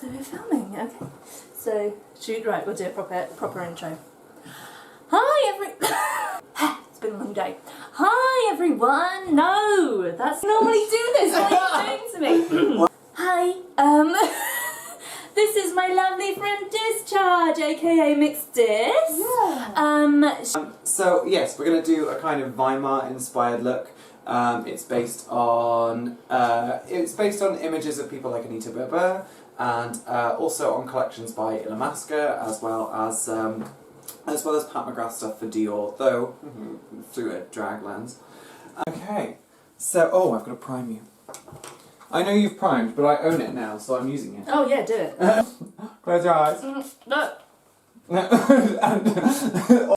So we're filming, okay. So, shoot, right, we'll do a proper intro. Hi, It's been a long day. Hi, everyone! No! That's normally do this, what are you doing to me? Hi, this is my lovely friend Discharge, aka Mixed Dis. Yeah. So, yes, we're going to do a kind of Weimar-inspired look. It's based on images of people like Anita Berber, and also on collections by Ilamasca, as well as Pat McGrath stuff for Dior, though through a drag lens. Okay, so I've got to prime you. I know you've primed, but I own it now, so I'm using it. Oh yeah, do it. Close your eyes. No.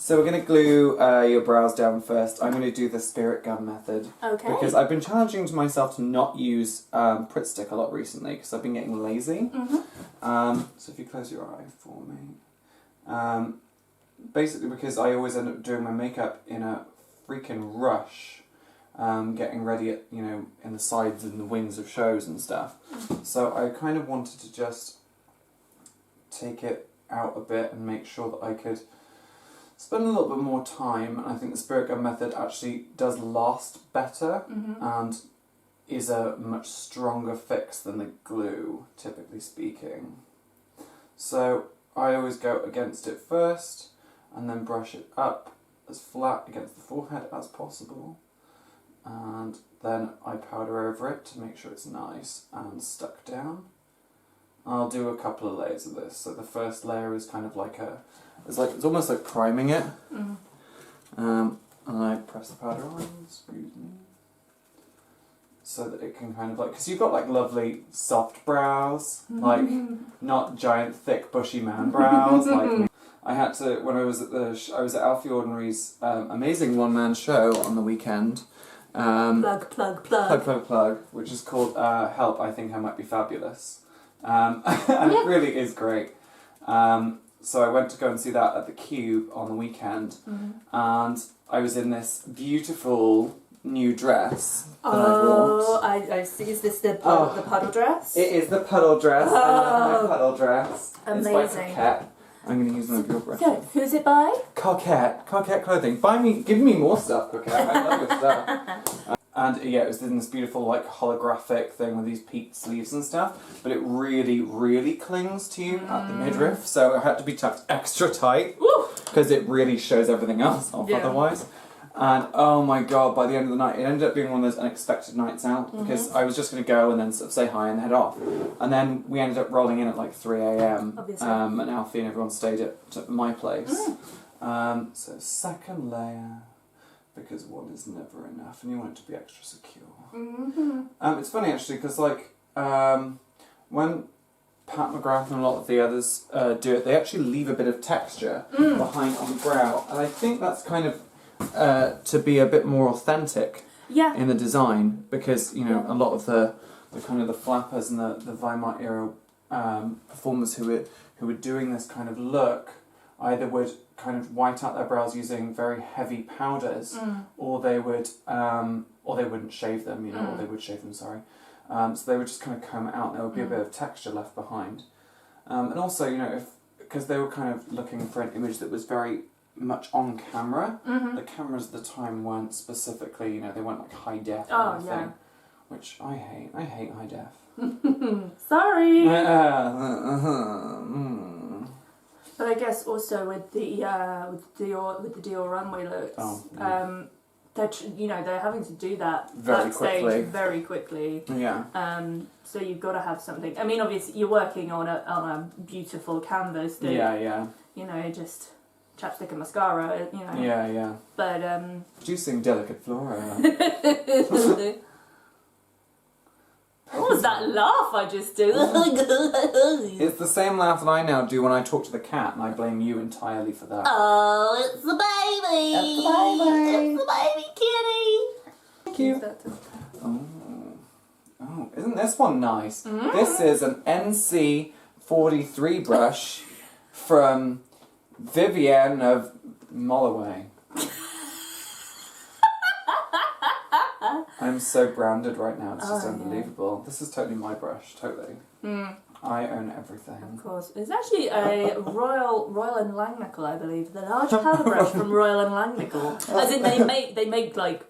So we're going to glue your brows down first. I'm going to do the spirit gum method. Okay. Because I've been challenging myself to not use Pritt Stick a lot recently because I've been getting lazy. So if you close your eye for me. Basically because I always end up doing my makeup in a freaking rush. Getting ready at, in the sides and the wings of shows and stuff. So I kind of wanted to just take it out a bit and make sure that I could spend a little bit more time. And I think the spirit gum method actually does last better and is a much stronger fix than the glue, typically speaking. So I always go against it first and then brush it up as flat against the forehead as possible, and then I powder over it to make sure it's nice and stuck down. I'll do a couple of layers of this. So the first layer is kind of like it's almost like priming it. And I press the powder on, excuse me, so that it can kind of because you've got lovely soft brows, not giant thick bushy man brows like me. I had to, when I was at I was at Alfie Ordinary's amazing one-man show on the weekend. Plug, which is called Help, I Think I Might Be Fabulous. And it really is great. So I went to go and see that at the Cube on the weekend, and I was in this beautiful new dress that I bought. I see. Is this the puddle dress? It is the puddle dress. I love my puddle dress. Amazing. It's by Katte. I'm going to use one of your brushes. So, who's it by? Coquette Clothing. Give me more stuff, Coquette. I love your stuff. And yeah, it was in this beautiful holographic thing with these peaked sleeves and stuff, but it really, really clings to you at the midriff, so it had to be tucked extra tight, because it really shows everything else off otherwise. And oh my god, by the end of the night, it ended up being one of those unexpected nights out, because I was just going to go and then sort of say hi and head off. And then we ended up rolling in at 3 a.m, and Alfie and everyone stayed at my place. So second layer, because one is never enough, and you want it to be extra secure. It's funny actually, because when Pat McGrath and a lot of the others do it, they actually leave a bit of texture behind on the brow, and I think that's kind of to be a bit more authentic in the design, because a lot of the kind of the flappers and the Weimar era performers who were doing this kind of look either would kind of white out their brows using very heavy powders, or they would or they wouldn't shave them, or they would shave them, sorry. So they would just kind of comb it out, and there would be a bit of texture left behind. And also, because they were kind of looking for an image that was very much on camera, the cameras at the time weren't specifically, they weren't high def or anything, which I hate. I hate high def. Sorry. But I guess also with the Dior runway looks, they're having to do that backstage very quickly. Yeah. So you've got to have something. I mean, obviously you're working on a beautiful canvas. That, just chapstick and mascara. Yeah. But producing delicate flora. What was that laugh I just did? It's the same laugh that I now do when I talk to the cat, and I blame you entirely for that. Oh, it's the baby! It's the baby! It's the baby kitty! Oh, isn't this one nice? This is an NC43 brush from Vivienne of Molloway. I'm so branded right now, it's just unbelievable. This is totally my brush, totally. I own everything. Of course. It's actually a Royal and Langnickel, I believe. The large powder brush from Royal and Langnickel. As in they make like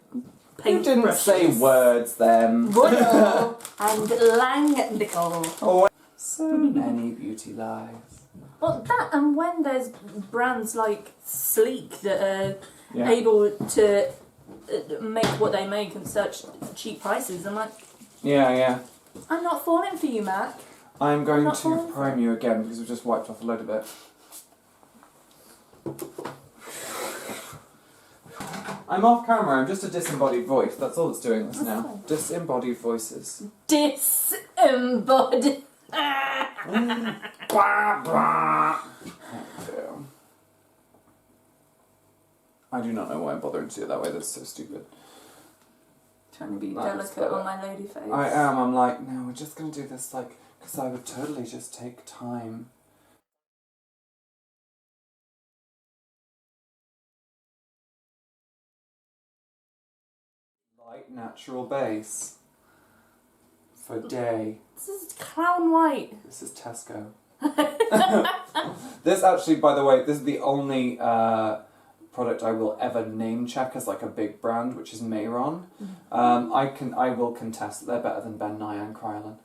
paint You didn't brushes. say words then. Royal and Langnickel. Oh, so many beauty lies. Well, that and when there's brands like Sleek that are Yeah. able to make what they make at such cheap prices, I'm like, Yeah. I'm not falling for you, Mac. I'm going Not to falling prime you again because we've just wiped off a load of it. I'm off camera, I'm just a disembodied voice. That's all it's doing this now. fine. Disembodied voices. Disembodied. Blah, blah. Oh, I do not know why I'm bothering to do it that way, that's so stupid. Trying to be That's delicate better. on my lady face. I am, I'm like, no, we're just going to do this like, because I would totally just take time. Light natural base. For day. This is clown white. This is Tesco. This actually, by the way, this is the only product I will ever name check as like a big brand, which is Mayron. I will contest that they're better than Ben Nye and Krylon.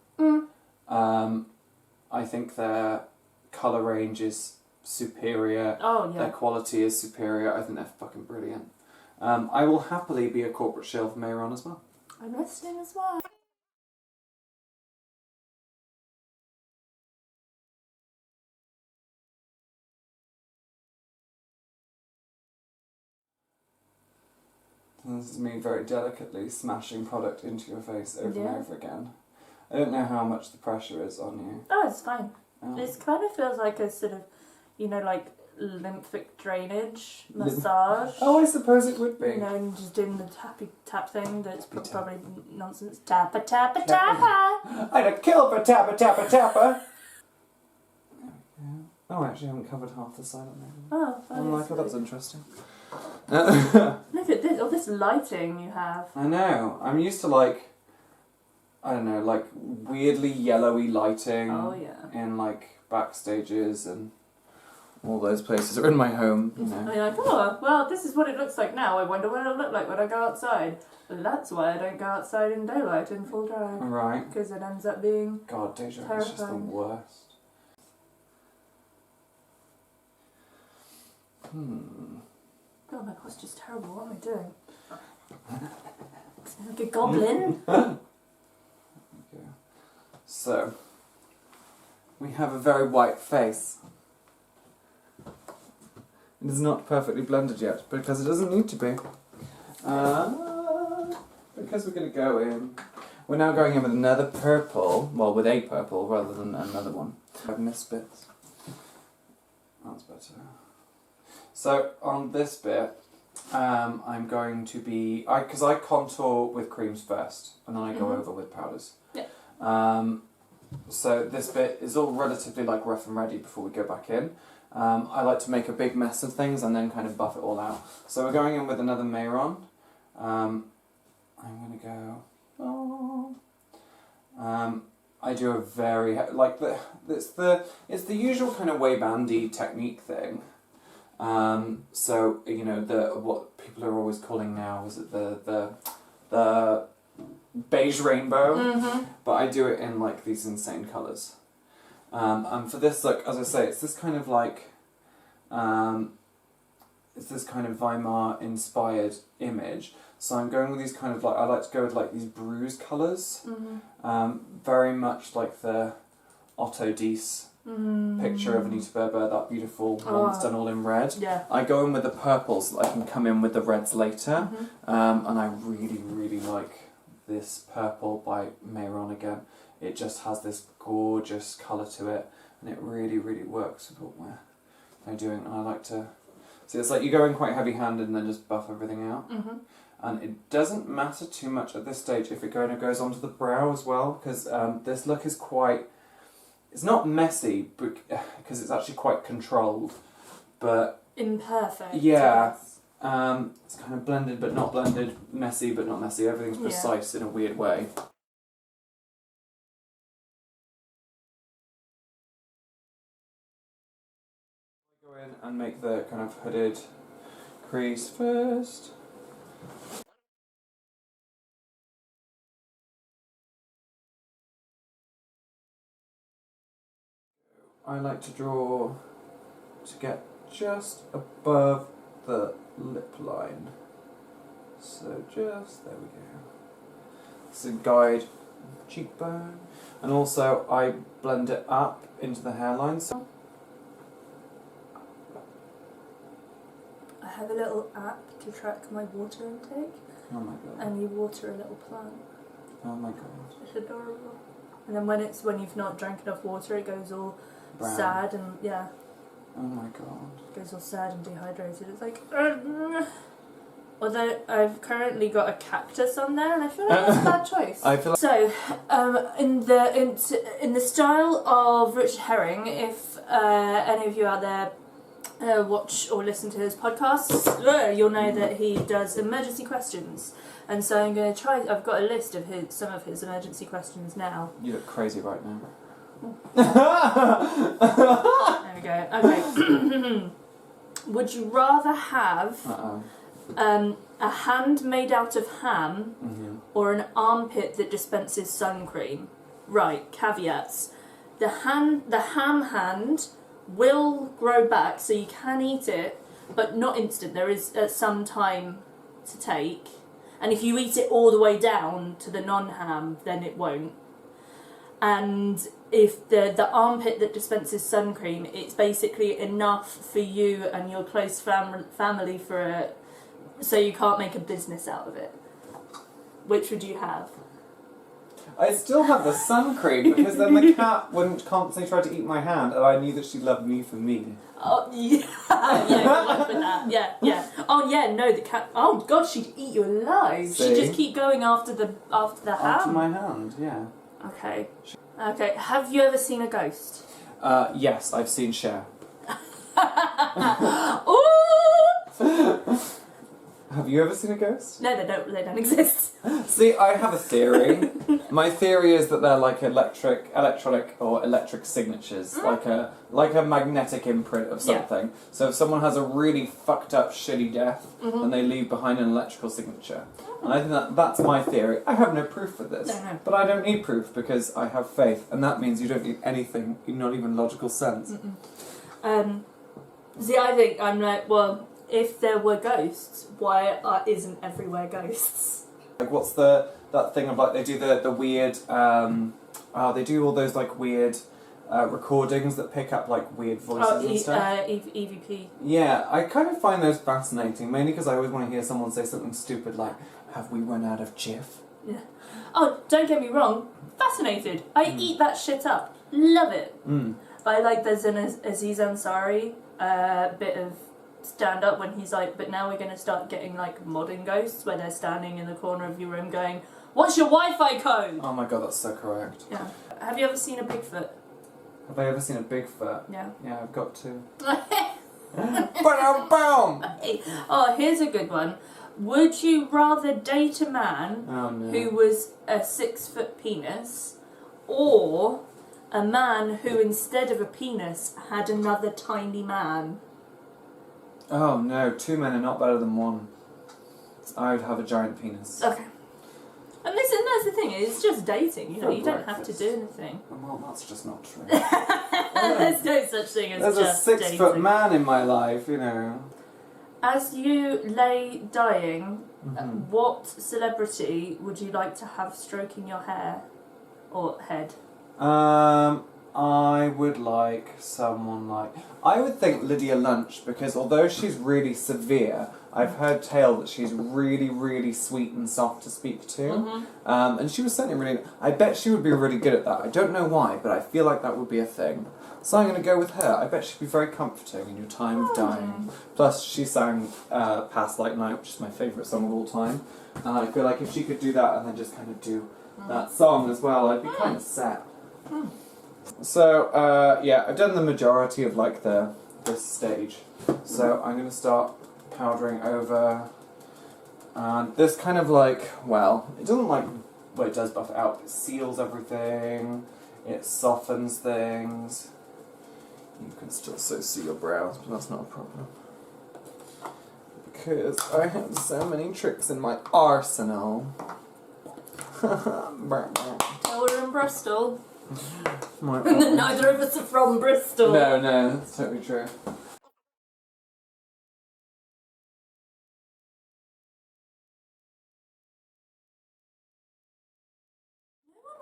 I think their colour range is superior. Oh, yeah. Their quality is superior. I think they're fucking brilliant. I will happily be a corporate shill for Mayron as well. I'm listening as well. And this is me very delicately smashing product into your face over Yeah. and over again. I don't know how much the pressure is on you. Oh, it's fine. Oh. It kind of feels like a sort of, like lymphic drainage massage. Oh, I suppose it would be. And just doing the tappy tap thing that's Tappy tap. probably nonsense. Tappa tappa tappa. I'd have killed for tappa tappa tappa. Oh, actually, I haven't covered half the side on there. Oh, I'm like, oh, that's interesting. Look at this, all this lighting you have. I know. I'm used to like, I don't know, like weirdly yellowy lighting. Oh, yeah. In like backstages and all those places, or in my home. You know. You're like, oh, well, this is what it looks like now. I wonder what it'll look like when I go outside. And that's why I don't go outside in daylight in full drag. Right. Because it ends up being God, deja is just the terrifying. worst. God, my posture's terrible. What am I doing? Like a goblin. Okay. So, we have a very white face. It is not perfectly blended yet, because it doesn't need to be. Because we're going to go in. We're now going in with another purple, well, with a purple rather than another one. I've missed bits. That's better. So, on this bit, I'm going to be... Because I contour with creams first, and then I go over with powders. Yeah. So this bit is all relatively like rough and ready before we go back in. I like to make a big mess of things and then kind of buff it all out. So we're going in with another Mayron. I'm going to go... I do a very... it's the usual kind of wave bandy technique thing. So, what people are always calling now, is it the beige rainbow? But I do it in like these insane colours. And for this, like, as I say, it's this kind of like, it's this kind of Weimar inspired image. So I'm going with these kind of like, I like to go with like these bruise colours. Very much like the Otto Diess picture of Anita Berber, that beautiful one that's done all in red. Yeah. I go in with the purples so that I can come in with the reds later. And I really, really like this purple by Mayron again. It just has this gorgeous colour to it, and it really, really works with what we're doing. And I like to... So it's like you go in quite heavy-handed and then just buff everything out. And it doesn't matter too much at this stage if it kind of goes onto the brow as well, because this look is quite... It's not messy, because it's actually quite controlled, but... Imperfect. Yeah. Yes. It's kind of blended but not blended, messy but not messy. Everything's precise in a weird way. Go in and make the kind of hooded crease first. I like to draw to get just above the lip line. So just, there we go. This is a guide cheekbone. And also I blend it up into the hairline. So I have a little app to track my water intake. oh my god. And you water a little plant. Oh my god. It's adorable. And then when you've not drank enough water, it goes all Brown. sad and yeah. Oh my god. It goes all sad and dehydrated. It's like although I've currently got a cactus on there, and I feel like that's a bad choice. I feel like So, in the style of Richard Herring, if any of you out there watch or listen to his podcasts, you'll know that he does emergency questions. And so I'm going to try. I've got a list of some of his emergency questions now. you look crazy right now. There we go. Okay. Would you rather have a hand made out of ham or an armpit that dispenses sun cream? Right, caveats. The ham hand will grow back, so you can eat it, but not instant. There is some time to take. And if you eat it all the way down to the non-ham, then it won't. And if the armpit that dispenses sun cream, it's basically enough for you and your close family so you can't make a business out of it. Which would you have? I still have the sun cream because then the cat wouldn't constantly try to eat my hand, and I knew that she loved me for me. Oh yeah, yeah, good luck with that. Yeah, yeah. Oh yeah, no, the cat. Oh god, she'd eat you alive. See? She'd just keep going after the ham. After my hand, yeah. Okay. Okay. Have you ever seen a ghost? Yes, I've seen Cher. Ooh! Have you ever seen a ghost? No, they don't exist. See, I have a theory. My theory is that they're like electric signatures, like a magnetic imprint of something. Yeah. So if someone has a really fucked up, shitty death, then they leave behind an electrical signature. And I think that's my theory. I have no proof for this, but I don't need proof because I have faith, and that means you don't need anything, not even logical sense. See, I think I'm like, well, if there were ghosts, why isn't everywhere ghosts? Like, what's that thing of like they do the weird they do all those like weird recordings that pick up like weird voices and stuff. EVP. Yeah, I kind of find those fascinating, mainly because I always want to hear someone say something stupid like, "Have we run out of jiff?" Yeah. Oh, don't get me wrong, fascinated. I eat that shit up. Love it. But I like there's an Aziz Ansari bit of stand up when he's like, but now we're going to start getting like modern ghosts where they're standing in the corner of your room going, "What's your Wi-Fi code?" Oh my god, that's so correct. Yeah. Have you ever seen a Bigfoot? Have I ever seen a Bigfoot? Yeah. Yeah, I've got to. Boom! Oh, here's a good one. Would you rather date a man who was a 6-foot penis, or a man who instead of a penis had another tiny man? Oh no, 2 men are not better than one. I would have a giant penis. Okay. And that's the thing, it's just dating, you know, you don't have to do anything. Well, that's just not true. There's no such thing as There's just a 6-foot dating. man in my life, you know. As you lay dying, what celebrity would you like to have stroking your hair or head? I would like someone like... I would think Lydia Lunch, because although she's really severe, I've heard tale that she's really, really sweet and soft to speak to. And she was certainly really... I bet she would be really good at that. I don't know why, but I feel like that would be a thing. So I'm going to go with her. I bet she'd be very comforting in your time of dying. Plus, she sang Past Like Night, which is my favourite song of all time. And I feel like if she could do that and then just kind of do that song as well, I'd be kind of set. So, yeah, I've done the majority of like this stage. So I'm going to start powdering over. And this kind of like, well, it doesn't like, well, it does buff it out. It seals everything. It softens things. You can still so see your brows, but that's not a problem. Because I have so many tricks in my arsenal. Oh, we're in Bristol. My Neither of us are from Bristol. No, that's totally true.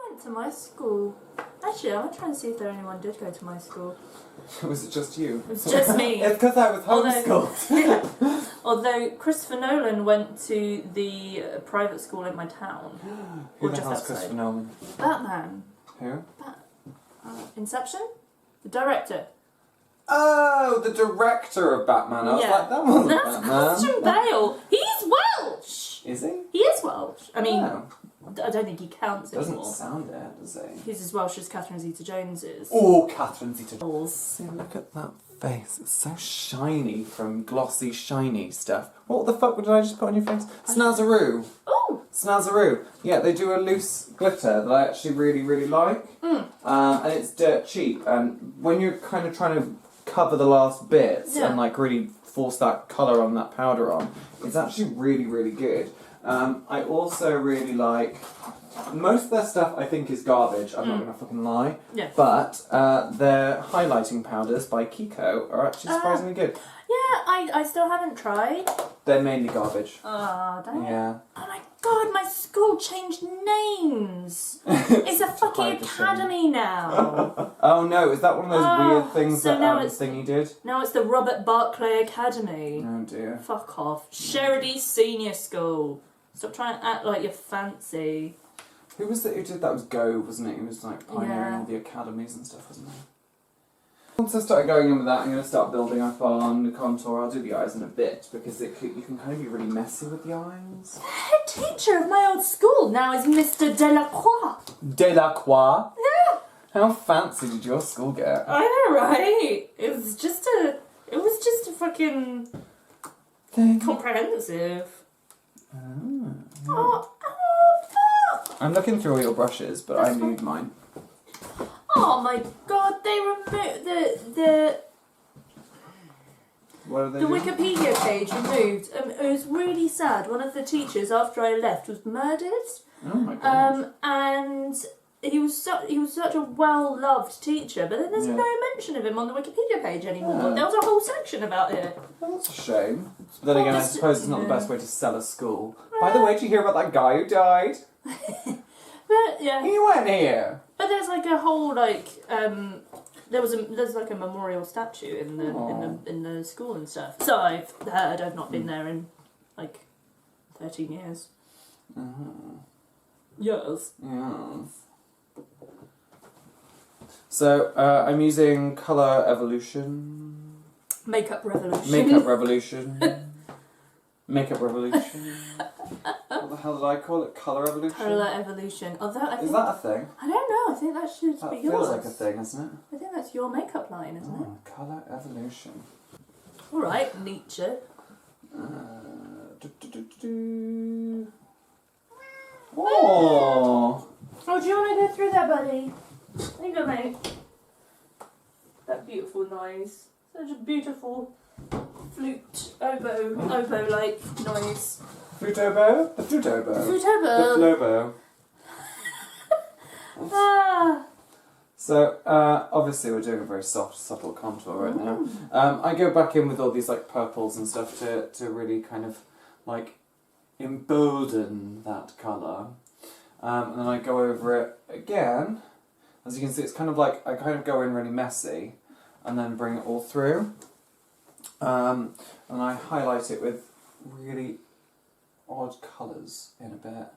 Went to my school. Actually, I'm trying to see if anyone did go to my school. Was it just you? It was just me. It's because I was homeschooled. Although Christopher Nolan went to the private school in my town. Who or the just hell's outside. Christopher Nolan? Batman. Who? Inception? The director. Oh, the director of Batman. I was Yeah. like, that wasn't That's Batman. Christian Bale. He's Welsh. Is he? He is Welsh. I mean, No. I don't think he counts Doesn't anymore. sound it, does he? He's as Welsh as Catherine Zeta-Jones is. Oh, Catherine Zeta. Balls. See, look at that face. It's so shiny from glossy, shiny stuff. What the fuck did I just put on your face? Snazzaroo. Oh! Snazzaroo. Yeah, they do a loose glitter that I actually really, really like. And it's dirt cheap. And when you're kind of trying to cover the last bits and like really force that colour on, that powder on, it's actually really, really good. I also really like... Most of their stuff I think is garbage, I'm not going to fucking lie. Yeah. But their highlighting powders by Kiko are actually surprisingly good. Yeah, I still haven't tried. They're mainly garbage. Oh, damn. Yeah. Oh my god, my school changed names. It's a fucking hide the shame. academy now. Oh no, is that one of those Oh, weird things so that now it's- Thingy did? Now it's the Robert Barclay Academy. Oh dear. Fuck off. Sherody Senior School. Stop trying to act like you're fancy. Who was it who did that? It was Gove, wasn't it? He was like pioneering Yeah. all the academies and stuff, wasn't he? Once I start going in with that, I'm going to start building up on the contour. I'll do the eyes in a bit because you can kind of be really messy with the eyes. The head teacher of my old school now is Mr. Delacroix. Delacroix? Yeah. How fancy did your school get? I know, right? It was just a fucking Thing. comprehensive. Oh. Oh, fuck! I'm looking through all your brushes, but I need mine. Oh my god, they removed the What are they The doing? Wikipedia page removed. It was really sad. One of the teachers, after I left, was murdered. Oh my god. And he was such a well-loved teacher, but then there's Yeah. no mention of him on the Wikipedia page anymore. Yeah. There was a whole section about it. Well, that's a shame. But then again, I this- suppose it's not the yeah. best way to sell a school. By the way, did you hear about that guy who died? But yeah, He went here. but there's like a whole there's like a memorial statue in the school and stuff. So I've heard. I've not been there in like 13 years. Yes. Yes. So, I'm using Colour Evolution. Makeup revolution. Makeup Revolution. Makeup Revolution. What the hell did I call it? Colour Evolution? Colour evolution. Although I Is think, that a thing? I don't know. I think that should That be feels yours. like a thing, isn't it? I think that's your makeup line, isn't it? Oh, Colour Evolution. All right, Nietzsche. Oh! Oh, do you want to go through that, buddy? There you go, mate. That beautiful noise. Such a beautiful flute, oboe-like noise. Flute oboe? The flute oboe. Flute The oboe. flobo. Ah. So, obviously we're doing a very soft, subtle contour right now. I go back in with all these like purples and stuff to really kind of like embolden that colour. And then I go over it again. As you can see, it's kind of like, I kind of go in really messy and then bring it all through. And I highlight it with really odd colours in a bit.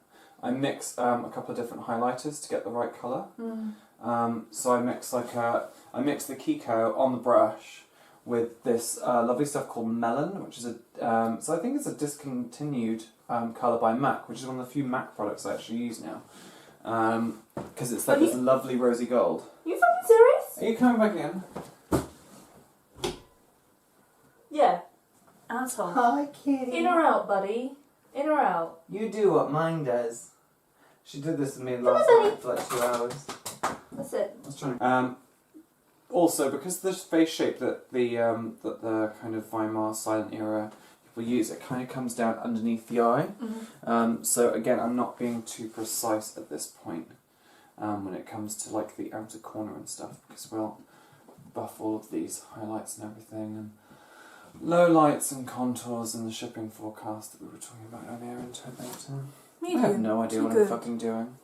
I mix a couple of different highlighters to get the right colour. So I mix I mix the Kiko on the brush with this lovely stuff called Melon, which is so I think it's a discontinued colour by MAC, which is one of the few MAC products I actually use now. Because it's like this lovely rosy gold. You fucking serious? Are you coming back in? Yeah. Asshole. Hi, kitty. In or out, buddy? In or out? You do what mine does. She did this to me Come last on, night for like 2 hours. That's it. I was trying. also, because the face shape that the kind of Weimar silent era people use, it kind of comes down underneath the eye. So again, I'm not being too precise at this point when it comes to like the outer corner and stuff, because we'll buff all of these highlights and everything, and low lights and contours in the shipping forecast that we were talking about earlier into it later. I have no idea what I'm fucking doing.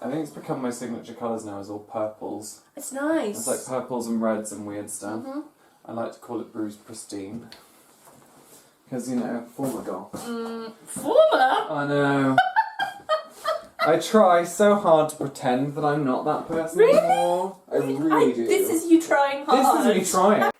I think it's become my signature colours now, is all purples. It's nice. It's like purples and reds and weird stuff. I like to call it bruised pristine. Because, you know, former girl. Former? I know. I try so hard to pretend that I'm not that person anymore. I really do. This is you trying hard. This is me trying.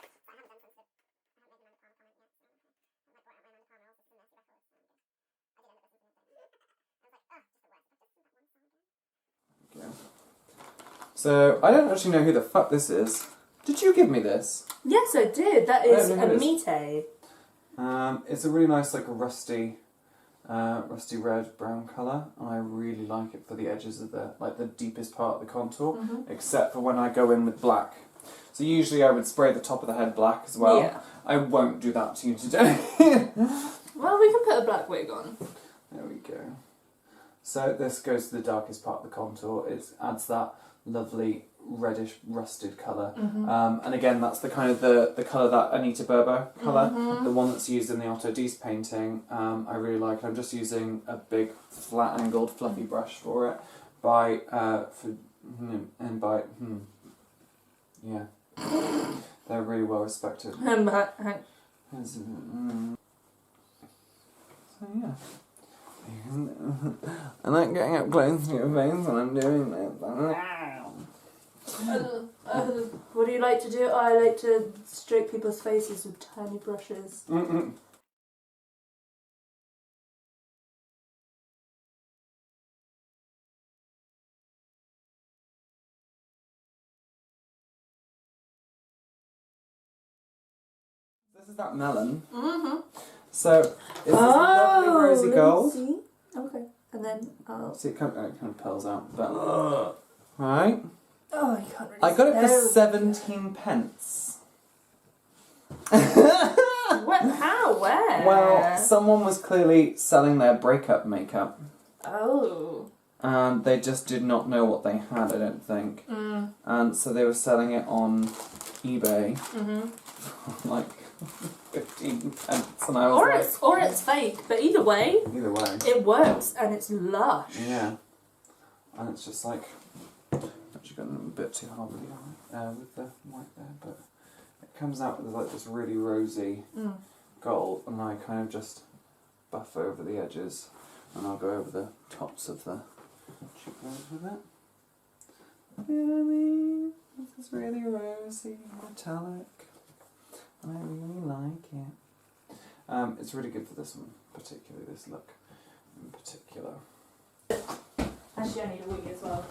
So, I don't actually know who the fuck this is. Did you give me this? Yes, I did. That is a Mite. It's a really nice, like, rusty red brown colour. And I really like it for the edges of the deepest part of the contour, except for when I go in with black. So usually I would spray the top of the head black as well. Yeah. I won't do that to you today. Well, we can put a black wig on. There we go. So this goes to the darkest part of the contour. It adds that lovely reddish rusted colour. And again, that's the kind of the colour that Anita Berber colour, the one that's used in the Otto Dies painting. I really like it. I'm just using a big flat angled fluffy brush for it yeah. They're really well respected. So yeah. I like getting up close to your face when I'm doing this. What do you like to do? I like to stroke people's faces with tiny brushes. This is that melon. So it's this lovely rosy gold. See? Okay, and then See, it kind of pearls out, but right. Oh, you can't really. I got it for 17 pence. What? How? Where? Well, someone was clearly selling their breakup makeup. Oh. And they just did not know what they had, I don't think. And so they were selling it on eBay for like 15 pence. And I was or it's fake, but either way, it works and it's lush. Yeah. And it's just like, actually got a bit too hard with the white there, but it comes out with like this really rosy gold, and I kind of just buff over the edges, and I'll go over the tops of the cheekbones with it. You know what I mean? This is really rosy, metallic, and I really like it. It's really good for this one, particularly this look in particular. Actually, I need a wig as well.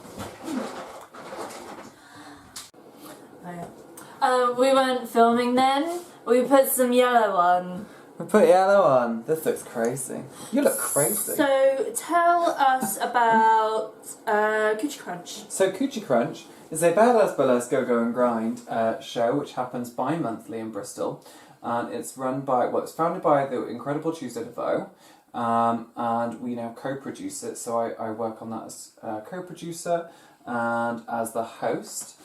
We weren't filming then. We put some yellow on. We put yellow on. This looks crazy. You look crazy. So tell us about Coochie Crunch. So Coochie Crunch is a badass burlesque go and grind show which happens bi-monthly in Bristol, and it's run by it's founded by the incredible Tuesday DeVoe, and we now co-produce it. So I work on that as co-producer and as the host.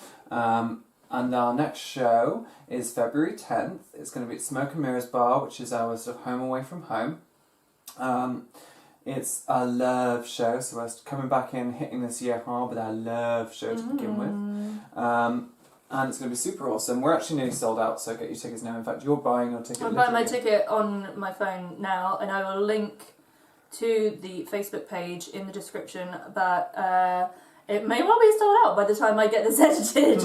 And our next show is February 10th. It's going to be at Smoke and Mirrors Bar, which is our sort of home away from home. It's a love show, so we're coming back in, hitting this year hard with our love show to begin with. And it's going to be super awesome. We're actually nearly sold out, so get your tickets now. In fact, you're buying your ticket. I'm buying my ticket on my phone now, and I will link to the Facebook page in the description, but it may well be sold out by the time I get this edited.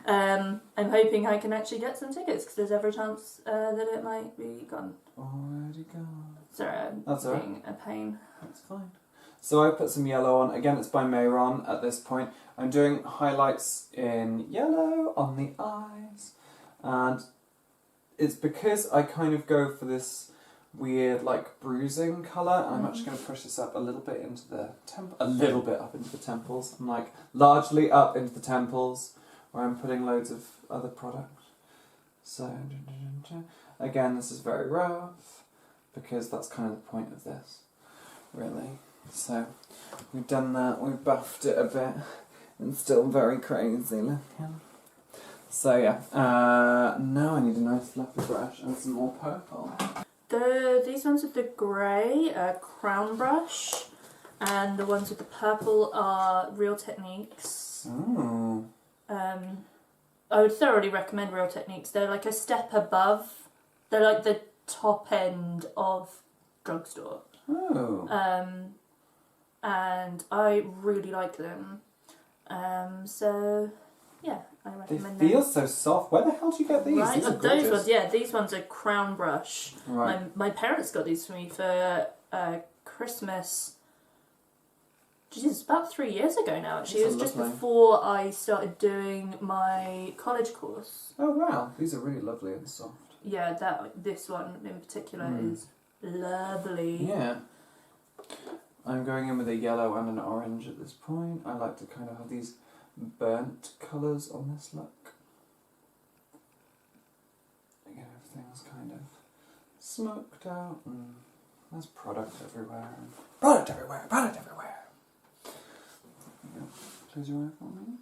I'm hoping I can actually get some tickets, because there's every chance that it might be gone. Already gone. Sorry, I'm being a pain. That's fine. So I put some yellow on. Again, it's by Mayron at this point. I'm doing highlights in yellow on the eyes. And it's because I kind of go for this weird like bruising colour. I'm actually going to push this up a little bit into the a little bit up into the temples. I'm like largely up into the temples where I'm putting loads of other product. So again, this is very rough because that's kind of the point of this, really. So we've done that, we've buffed it a bit, and still very crazy looking. So yeah, now I need a nice fluffy brush and some more purple. These ones with the grey are Crown Brush, and the ones with the purple are Real Techniques. Oh. I would thoroughly recommend Real Techniques. They're like a step above. They're like the top end of drugstore. Oh. And I really like them. So yeah, I They recommend them. feel so soft. Where the hell do you get these? Right, These are those gorgeous. ones, yeah, these ones are Crown Brush. Right. My parents got these for me for Christmas. Jesus, about 3 years ago now, actually. It was just lovely. before I started doing my college course. Oh wow, these are really lovely and soft. Yeah, this one in particular is lovely. Yeah. I'm going in with a yellow and an orange at this point. I like to kind of have these burnt colours on this look. Again, everything's kind of smoked out and there's product everywhere. Product everywhere! Product everywhere! There you go. Close your eye for me.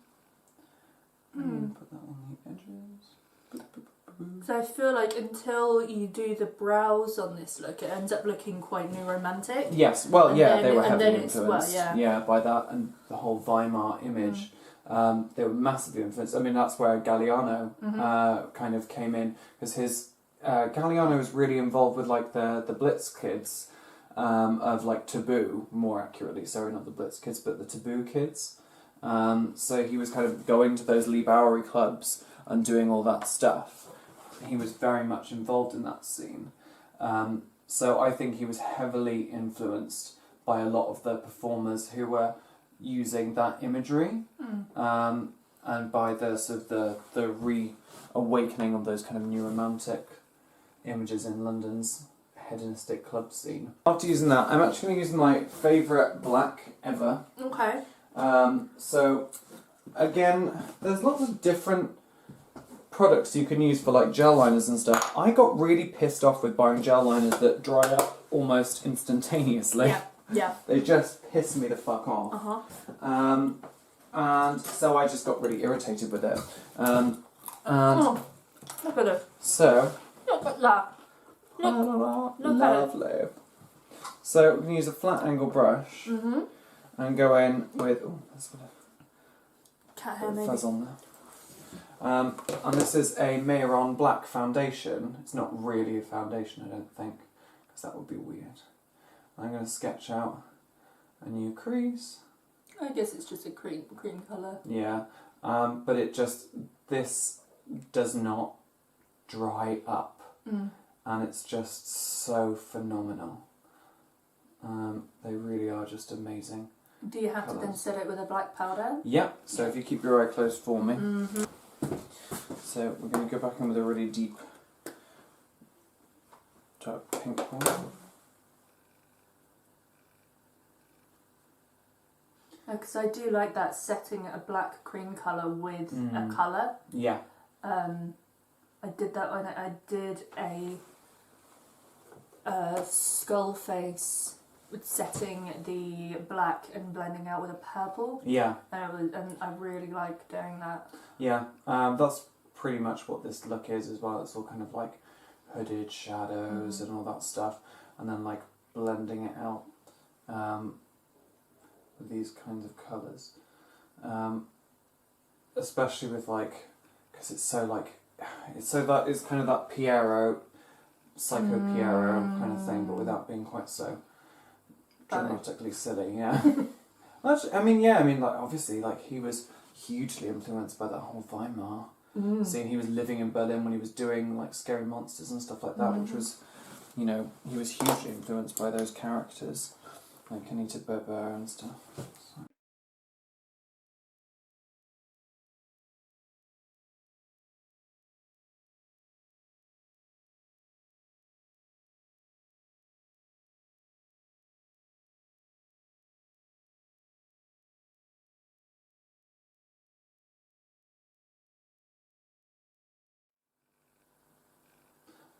And put that on the edges. Boop, boop, boop, boop. So I feel like until you do the brows on this look, it ends up looking quite new romantic. Yes, well, And yeah, then- they were and heavily then it's- well, influenced. yeah. By that and the whole Weimar image. They were massively influenced. I mean, that's where Galliano kind of came in, because his Galliano was really involved with like the Blitz kids of like Taboo, more accurately. Sorry, not the Blitz kids, but the Taboo kids. So he was kind of going to those Lee Bowery clubs and doing all that stuff. He was very much involved in that scene. So I think he was heavily influenced by a lot of the performers who were using that imagery, and by the sort of the reawakening of those kind of new romantic images in London's hedonistic club scene. After using that, I'm actually going to use my favourite black ever. Okay. So again, there's lots of different products you can use for like gel liners and stuff. I got really pissed off with buying gel liners that dry up almost instantaneously. Yeah. Yeah. They just piss me the fuck off. And so I just got really irritated with it. And Oh, look at it. so Look at that. Look at it. lovely. So we can use a flat angle brush and go in with there's a bit Cat hair of maybe. fuzz on there. And this is a Mayeron black foundation. It's not really a foundation, I don't think, because that would be weird. I'm going to sketch out a new crease. I guess it's just a cream colour. Yeah, but this does not dry up, and it's just so phenomenal. They really are just amazing. Do you have to then set it with a black powder? Yeah, so if you keep your eye closed for me. So we're going to go back in with a really deep dark pink one. Because I do like that, setting a black cream colour with a colour. Yeah. I did that when I did a skull face with setting the black and blending out with a purple. Yeah. And I really like doing that. Yeah. That's pretty much what this look is as well. It's all kind of like hooded shadows and all that stuff, and then like blending it out with these kinds of colours. Especially with like, because it's so like, it's kind of that Piero, Psycho Piero kind of thing, but without being quite so dramatically silly. Yeah. I mean, like obviously, like he was hugely influenced by that whole Weimar scene. He was living in Berlin when he was doing like Scary Monsters and stuff like that, which was, he was hugely influenced by those characters, like Anita Berber and stuff. So.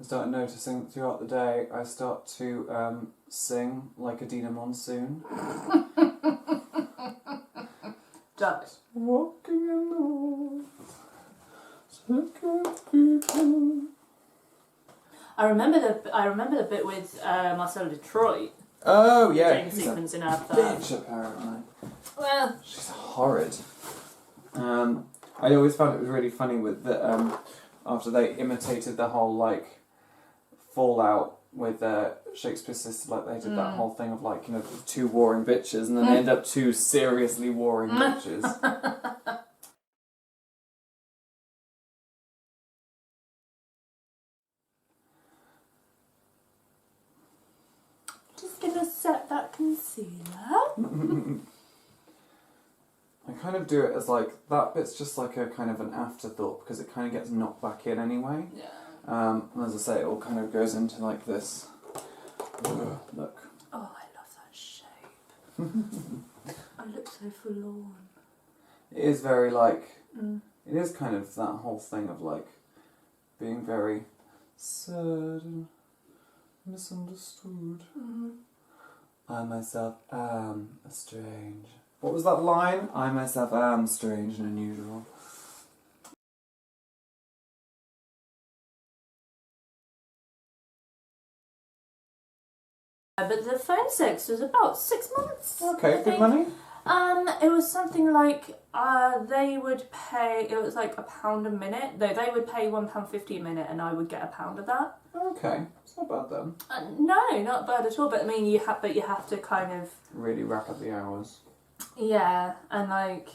I started noticing throughout the day, I start to sing like Adina Monsoon. Does. Walking in the woods, looking at people. I remember the bit with Marcella Detroit. Oh yeah, Dream she's a sequence in her bitch apparently. Well, She's horrid. I always found it was really funny with the after they imitated the whole like fallout with Shakespeare's sister, like they did that whole thing of like, you know, two warring bitches, and then they end up two seriously warring bitches. just gonna set that concealer. I kind of do it as like, that bit's just like a kind of an afterthought because it kind of gets knocked back in anyway. Yeah. And as I say, it all kind of goes into like this. Look. Oh, I love that shape. I look so forlorn. It is very like, it is kind of that whole thing of like being very sad and misunderstood. I myself am strange. What was that line? I myself am strange and unusual. But the phone sex was about 6 months. Okay, I good think. money. It was something like they would pay. It was like £1 a minute. They would pay £1.50 a minute, and I would get £1 of that. Okay, it's not bad then. No, not bad at all. But I mean, you have to kind of Really rack up the hours. yeah, and like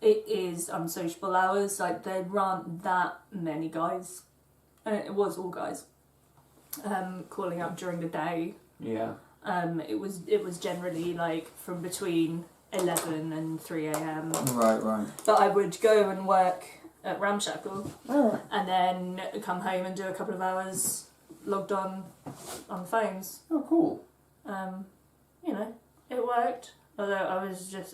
it is unsociable hours. Like there aren't that many guys, and it was all guys. Calling up during the day. Yeah. It was generally like from between 11 and 3 a.m. Right. But I would go and work at Ramshackle Oh. and then come home and do a couple of hours logged on phones. Oh, cool. You know, it worked. Although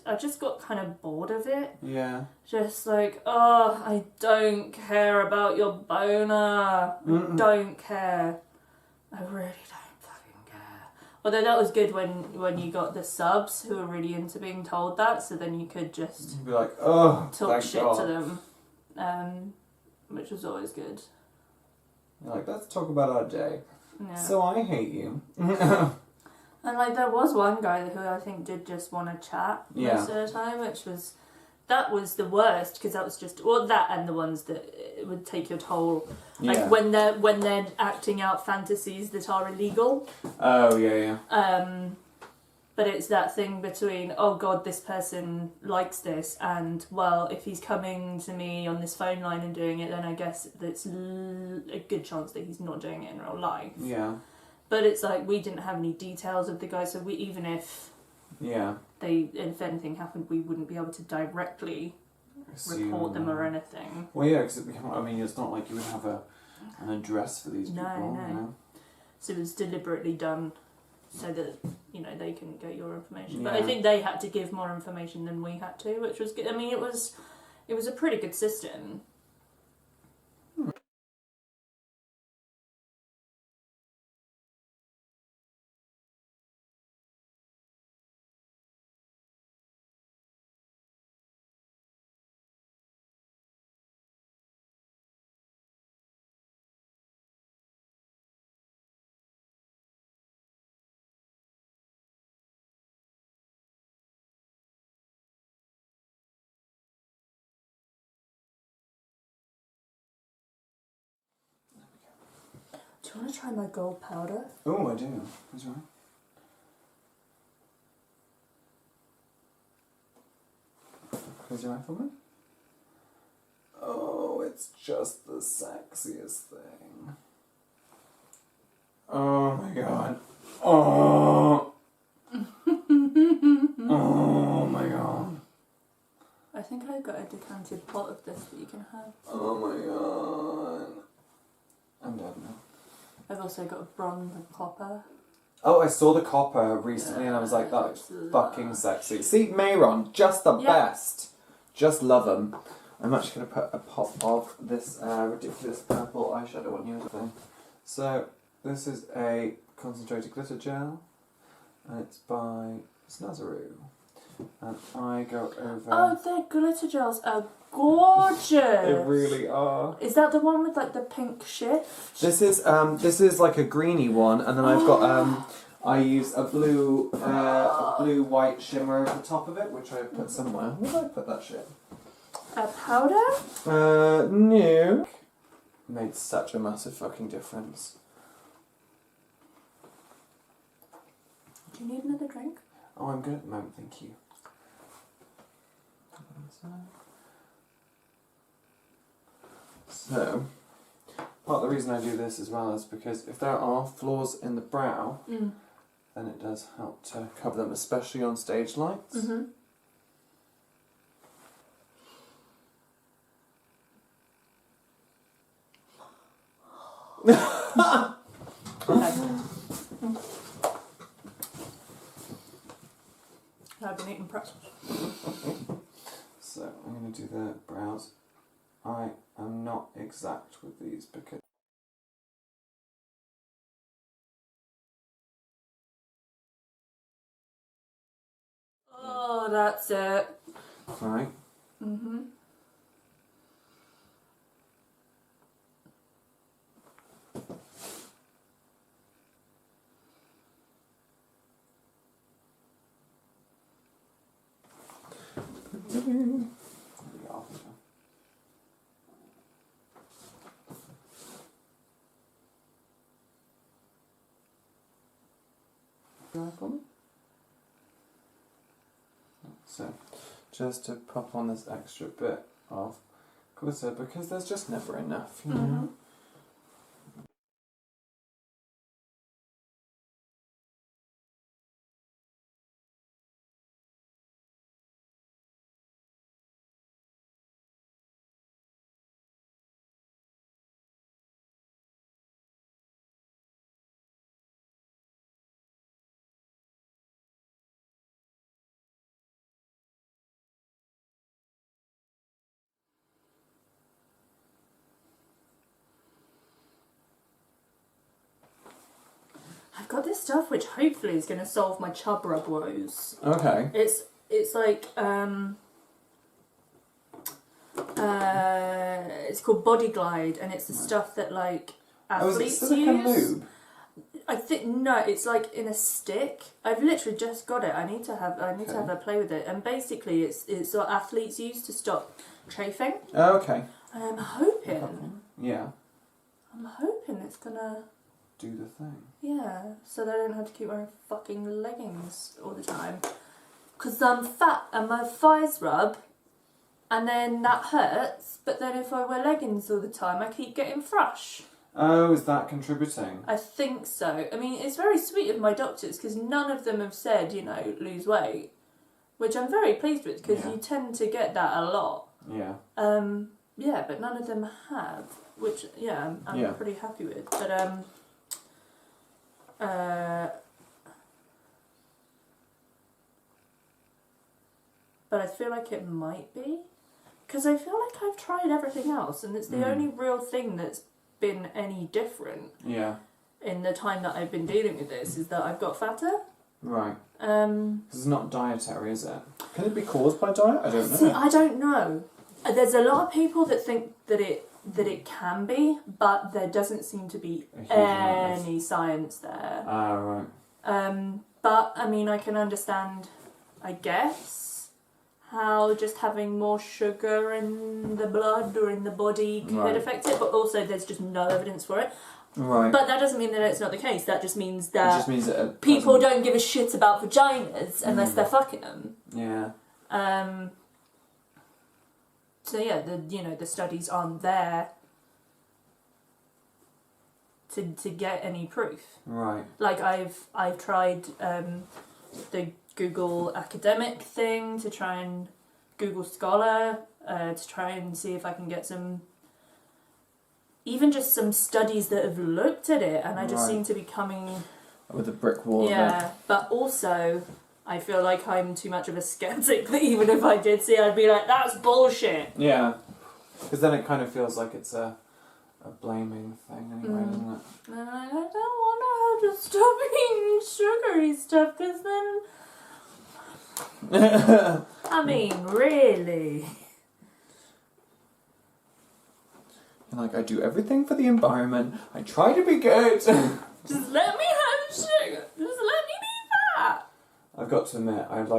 I just got kind of bored of it. Yeah. Just like, oh, I don't care about your boner. I don't care. I really don't fucking care. Although that was good when you got the subs who were really into being told that, so then you could just You'd be like, oh, talk thank shit God. to them, which was always good. You're like, let's talk about our day. Yeah. So I hate you. And like there was one guy who I think did just want to chat most of the time, that was the worst because that was just that and the ones that it would take your toll, like Yeah. when they're acting out fantasies that are illegal. Oh, yeah. But it's that thing between, oh God, this person likes this, and well, if he's coming to me on this phone line and doing it, then I guess it's a good chance that he's not doing it in real life. Yeah. But it's like we didn't have any details of the guy, so even if if anything happened, we wouldn't be able to directly report them or anything. Well, yeah, because I mean, it's not like you would have an address for these people. No. You know? So it was deliberately done so that they can get your information. Yeah. But I think they had to give more information than we had to, which was good. I mean, it was a pretty good system. Do you want to try my gold powder? Oh, I do. That's right. Close your eye for me. Oh, it's just the sexiest thing. Oh my god. Oh. Oh my god. I think I've got a decanted pot of this that you can have. Oh my god. I'm dead now. I've also got a bronze and copper. Oh, I saw the copper recently and I was like, that's fucking sexy. See, Mayron, just the best. Just love them. I'm actually going to put a pop of this ridiculous purple eyeshadow on you. So this is a concentrated glitter gel, and it's by Snazaroo. And I go over... Oh, their glitter gels are gorgeous! They really are. Is that the one with like the pink shift? This is like a greeny one, and then I've got I use a blue white shimmer at the top of it, which I put somewhere. Where did I put that shit? A powder? No. Made such a massive fucking difference. Do you need another drink? Oh, I'm good at the moment, thank you. So, part of the reason I do this as well is because if there are flaws in the brow, then it does help to cover them, especially on stage lights. Mm-hmm. I've been eating pretzels. So I'm going to do the brows. I am not exact with these because... Oh, that's it. Right. Mm-hmm. So, just to pop on this extra bit of glitter because there's just never enough, you know. I've got this stuff which hopefully is going to solve my chub rub woes. Okay. It's like it's called Body Glide, and it's the stuff that like athletes is it silicone use. lube? I think no, it's like in a stick. I've literally just got it. I need to have a play with it, and basically it's what athletes use to stop chafing. Oh, okay. And I'm hoping it's gonna do the thing. Yeah, so that I don't have to keep wearing fucking leggings all the time. Because I'm fat and my thighs rub, and then that hurts, but then if I wear leggings all the time, I keep getting thrush. Oh, is that contributing? I think so. I mean, it's very sweet of my doctors, because none of them have said, you know, lose weight. Which I'm very pleased with, because you tend to get that a lot. Yeah. Yeah, but none of them have, which, yeah, I'm pretty happy with. But, but I feel like it might be, because I feel like I've tried everything else, and it's the only real thing that's been any different in the time that I've been dealing with this is that I've got fatter. Right. It's not dietary, is it? Can it be caused by diet? I don't know. See, I don't know. There's a lot of people that think that it can be, but there doesn't seem to be any science there. Ah, right. But I mean, I can understand, I guess, how just having more sugar in the blood or in the body could affect it, but also there's just no evidence for it. Right. But that doesn't mean that it's not the case. That just means that, people don't give a shit about vaginas unless they're fucking them. Yeah. So yeah, the studies aren't there to get any proof. Right. Like I've tried the Google academic thing to try and Google Scholar to try and see if I can get some, even just some studies that have looked at it, and I just seem to be coming with a brick wall. Yeah, but also I feel like I'm too much of a skeptic that even if I did see, I'd be like, that's bullshit. Yeah. Because then it kind of feels like it's a blaming thing anyway, doesn't it? And I don't want her to stop eating sugary stuff, because then... I mean, really. And like, I do everything for the environment. I try to be good. Just let me have sugar. Just let me be fat. I've got to admit, I've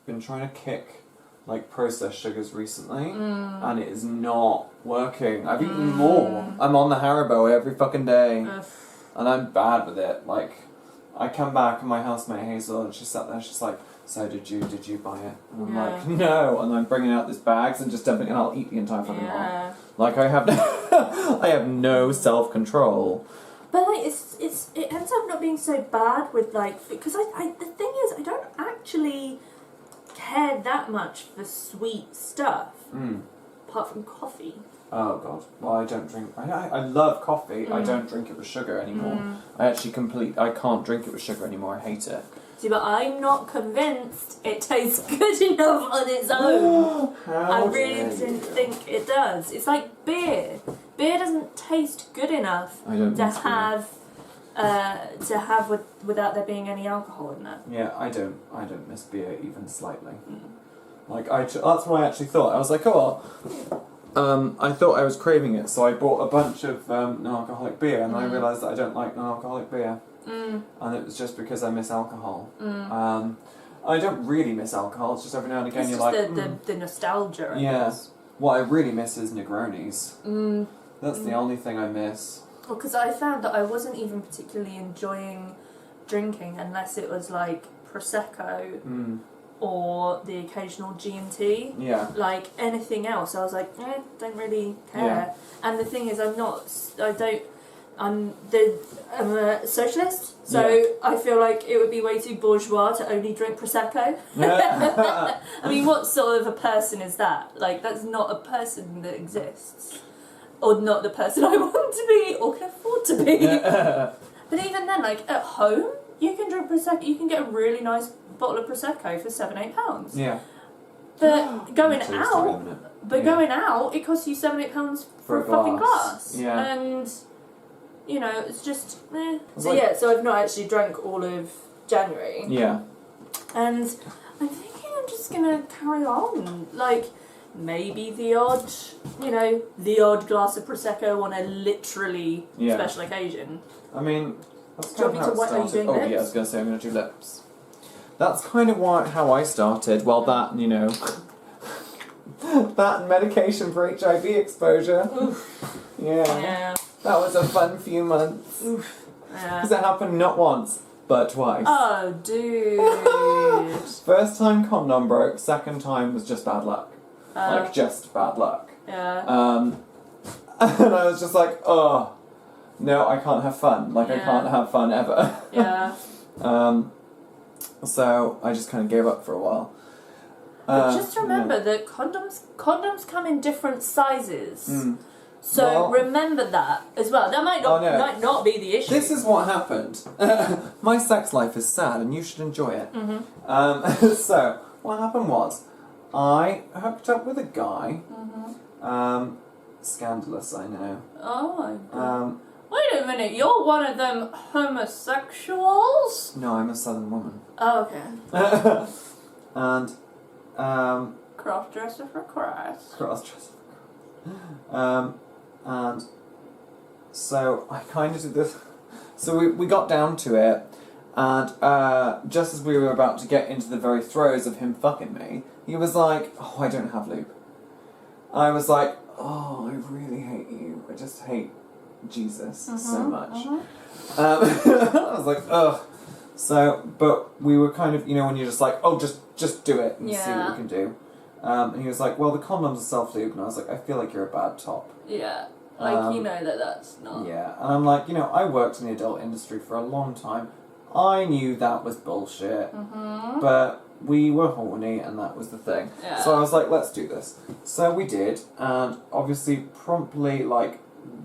been trying to kick like processed sugars recently, and it is not working. I've eaten more. I'm on the Haribo every fucking day, and I'm bad with it. Like, I come back and my housemate Hazel, and she sat there. She's like, "So did you buy it?" And I'm like, "No," and I'm bringing out this bags and just dumping it, and I'll eat the entire fucking lot. Like, I have I have no self control. But like, it ends up not being so bad with like, because I the thing is, I don't actually care that much for sweet stuff, apart from coffee. Oh god. Well, I don't drink. I love coffee. I don't drink it with sugar anymore. I can't drink it with sugar anymore. I hate it. See, but I'm not convinced it tastes good enough on its own. I really didn't think it does. It's like beer. Beer doesn't taste good enough to have without there being any alcohol in it. Yeah, I don't miss beer even slightly. Like that's what I actually thought. I was like, I thought I was craving it, so I bought a bunch of non-alcoholic beer, and I realised that I don't like non-alcoholic beer. And it was just because I miss alcohol. I don't really miss alcohol. It's just every now and again it's you're just like the nostalgia. I guess. What I really miss is Negronis. That's the only thing I miss. Well, because I found that I wasn't even particularly enjoying drinking unless it was like Prosecco or the occasional G&T. Yeah. Like anything else, I was like, don't really care. Yeah. And the thing is, I'm a socialist, so I feel like it would be way too bourgeois to only drink Prosecco. I mean, what sort of a person is that? Like, that's not a person that exists. Or not the person I want to be, or can afford to be. But even then, like, at home, you can drink Prosecco, you can get a really nice bottle of Prosecco for £7-8. Yeah. But going out, it costs you £7-8 for a fucking glass. Yeah. And... you know, it's just so I've not actually drank all of January. Yeah. And I'm thinking I'm just gonna carry on. Like, maybe the odd glass of Prosecco on a literally special occasion. I mean, that's Do you kind of want how me it to started. what are you doing Yeah, I was going to say I'm going to do lips. That's kind of how I started. Well, that, that and medication for HIV exposure. Oof. Yeah. That was a fun few months. Oof. Yeah. Because it happened not once, but twice. Oh, dude. First time condom broke, second time was just bad luck. Like, just bad luck. Yeah. And I was just like, oh, no, I can't have fun. Like, I can't have fun ever. Yeah. So I just kind of gave up for a while. But just remember that condoms come in different sizes. So remember that as well. That might not be the issue. This is what happened. My sex life is sad, and you should enjoy it. So what happened was, I hooked up with a guy. Scandalous, I know. Oh my god. Wait a minute, you're one of them homosexuals? No, I'm a southern woman. Oh, okay. And cross-dresser for Christ. Cross-dresser for Christ. And so I kind of did this. So we got down to it, and just as we were about to get into the very throes of him fucking me, he was like, "Oh, I don't have lube." I was like, "Oh, I really hate you. I just hate Jesus so much." I was like, "Ugh." So, but we were kind of, when you're just like, "Oh, just do it and see what you can do." And he was like, "Well, the condom's a self-lube," and I was like, "I feel like you're a bad top." Yeah. Like, that's not... Yeah, and I'm like, I worked in the adult industry for a long time. I knew that was bullshit, but we were horny, and that was the thing. Yeah. So I was like, let's do this. So we did, and obviously promptly,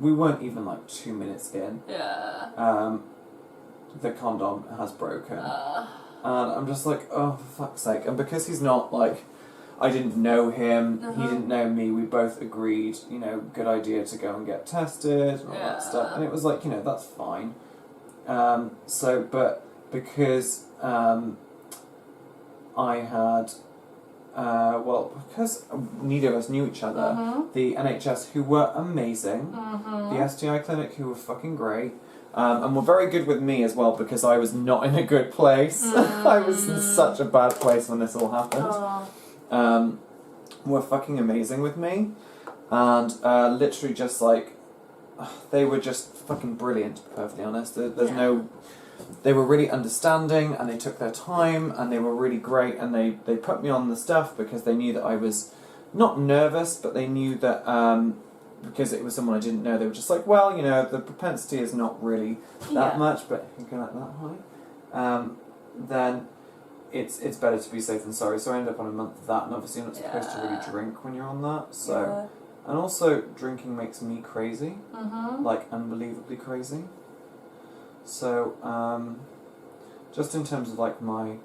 we weren't even 2 minutes in. Yeah. The condom has broken. And I'm just like, oh, for fuck's sake. And because he's not, I didn't know him, he didn't know me, we both agreed, you know, good idea to go and get tested and all that stuff, and it was like, you know, that's fine. But because I had, because neither of us knew each other, the NHS, who were amazing, the STI clinic, who were fucking great, and were very good with me as well, because I was not in a good place. I was in such a bad place when this all happened. Were fucking amazing with me, and literally just like, they were just fucking brilliant, to be perfectly honest. They were really understanding, and they took their time, and they were really great, and they put me on the stuff because they knew that I was not nervous, but they knew that because it was someone I didn't know, they were just like, well, you know, the propensity is not really that much, but if you go like that high, then it's better to be safe than sorry. So I ended up on a month of that, and obviously you're not supposed to really drink when you're on that, so... And also, drinking makes me crazy, like unbelievably crazy. So, just in terms of like my,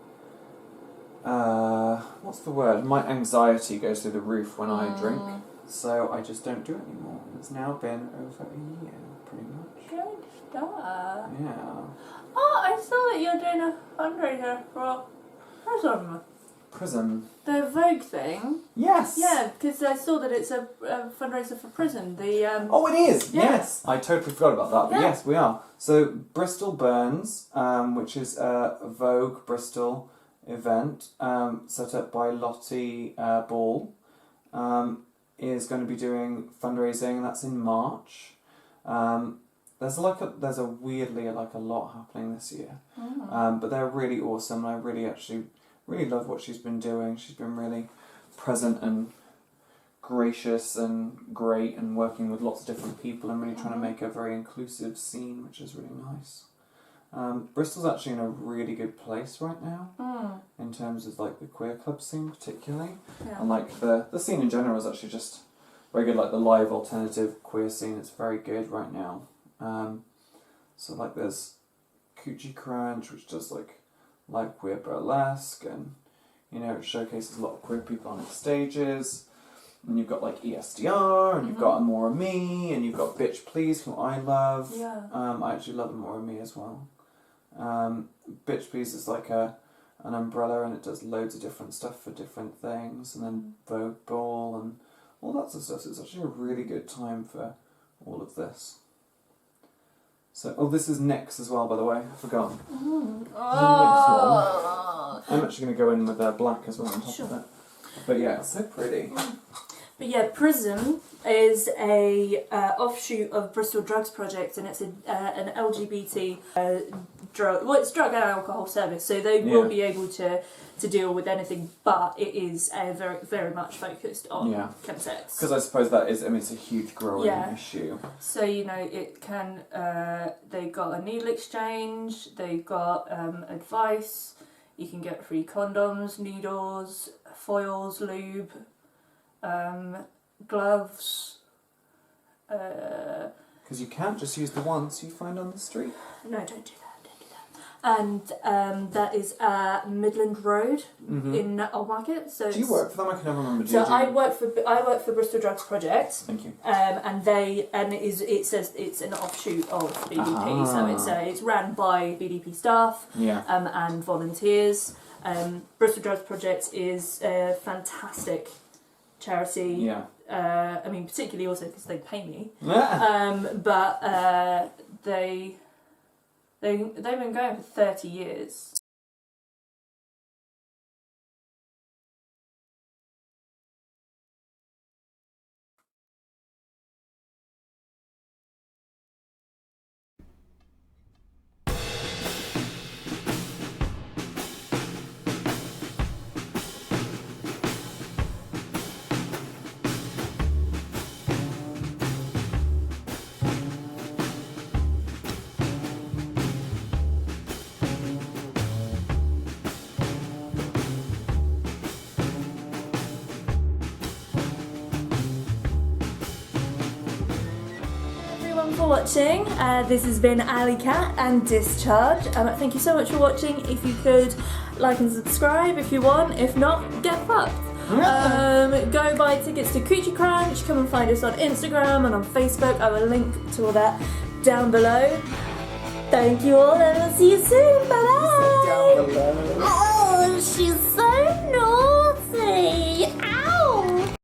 what's the word? My anxiety goes through the roof when I drink, so I just don't do it anymore. It's now been over a year, pretty much. Good stuff. Yeah. Oh, I saw that you're doing a fundraiser for Prism. Prism. The Vogue thing. Yes. Yeah, because I saw that it's a fundraiser for Prism. The Oh, it is. Yeah. Yes. I totally forgot about that. But yes, we are. So Bristol Burns, which is a Vogue Bristol event set up by Lottie Ball, is going to be doing fundraising. That's in March. There's a weirdly like a lot happening this year, but they're really awesome. I really love what she's been doing. She's been really present and gracious and great, and working with lots of different people and really trying to make a very inclusive scene, which is really nice. Bristol's actually in a really good place right now in terms of like the queer club scene particularly, and like the scene in general is actually just very good. Like the live alternative queer scene, it's very good right now. So like there's Coochie Crunch, which does like live queer burlesque, and you know, it showcases a lot of queer people on its stages. And you've got like ESDR, and you've got Amora Me, and you've got Bitch Please, who I love. I actually love Amora Me as well. Bitch Please is like an umbrella, and it does loads of different stuff for different things, and then Vogue Ball and all that sort of stuff. So it's actually a really good time for all of this. So, this is next as well, by the way. I forgot. Oh. I'm actually going to go in with black as well on top of it. But yeah, it's so pretty. But yeah, Prism is a offshoot of Bristol Drugs Project, and it's an LGBT drug. Well, it's drug and alcohol service, so they will be able to deal with anything, but it is very very much focused on chemsex. Because I suppose that is, I mean, it's a huge growing issue. So you know, it can. They got a needle exchange. They got advice. You can get free condoms, needles, foils, lube, gloves. Because you can't just use the ones you find on the street. No, don't do that. And that is Midland Road in Old Market. So do you work for them? I can never remember. So I work for Bristol Drugs Project. Thank you. And it says it's an offshoot of BDP. So it's ran by BDP staff. And volunteers. Bristol Drugs Project is a fantastic charity. I mean, particularly also because they pay me. But they've been going for 30 years. For watching. This has been Alley Cat and Discharge. Thank you so much for watching. If you could like and subscribe if you want, if not, get fucked. Go buy tickets to Coochie Crunch. Come and find us on Instagram and on Facebook. I will link to all that down below. Thank you all and we'll see you soon. Bye bye.